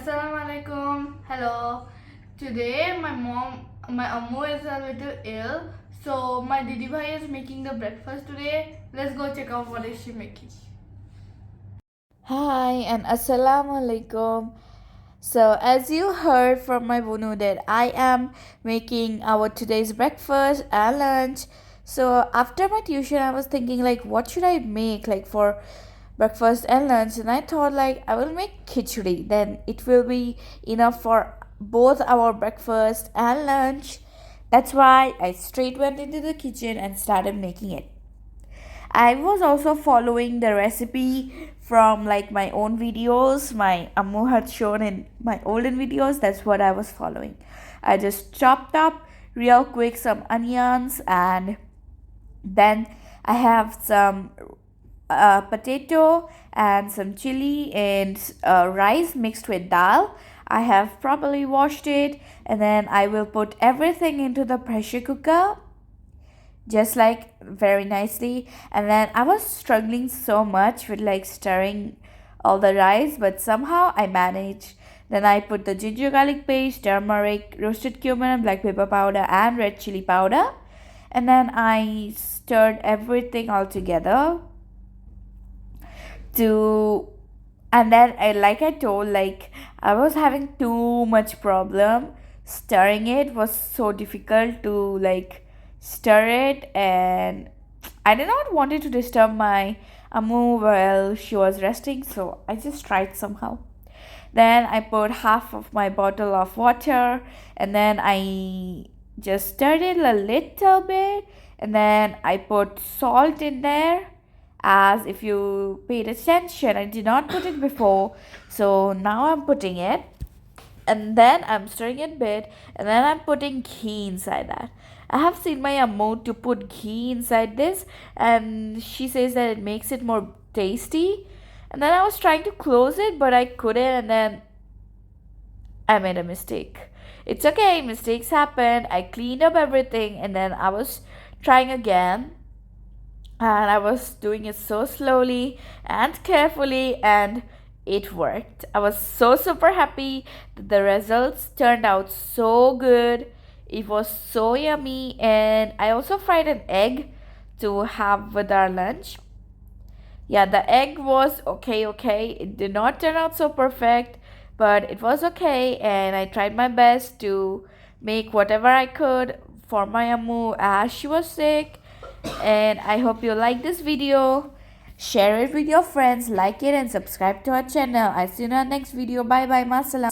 Assalamualaikum. Hello. Today my ammu is a little ill, so my didi bhai is making the breakfast today. Let's go check out what is she making. Hi and Assalamu alaikum. So, as you heard from my bunu that I am making our today's breakfast and lunch. So, after my tuition, I was thinking like, what should I make like for breakfast and lunch? And I thought like I will make khichdi. Then it will be enough for both our breakfast and lunch. That's why I straight went into the kitchen and started making it. I was also following the recipe from like my own videos. My Ammu had shown in my olden videos. That's what I was following. I just chopped up real quick some onions, and then I have some potato and some chili and rice mixed with dal. I have properly washed it, and then I will put everything into the pressure cooker just like very nicely. And then I was struggling so much with like stirring all the rice, but somehow I managed. Then I put the ginger garlic paste, turmeric, roasted cumin, black pepper powder, and red chili powder, and then I stirred everything all together to and then like I told, like I was having too much problem stirring. It was so difficult to like stir it, and I did not want it to disturb my Amu while she was resting, so I just tried somehow. Then I put half of my bottle of water, and then I just stirred it a little bit, and then I put salt in there. As if you paid attention, I did not put it before, so now I'm putting it, and then I'm stirring it a bit, and then I'm putting ghee inside that. I have seen my Ammo to put ghee inside this, and she says that it makes it more tasty. And then I was trying to close it, but I couldn't, and then I made a mistake. It's okay, mistakes happen. I cleaned up everything, and then I was trying again, and I was doing it so slowly and carefully, and it worked. I was so super happy that the results turned out so good. It was so yummy, and I also fried an egg to have with our lunch. Yeah, the egg was okay. It did not turn out so perfect, but it was okay, and I tried my best to make whatever I could for my Amu as she was sick. And I hope you like this video. Share it with your friends, like it, and subscribe to our channel. I see you in our next video. Bye bye, masalam.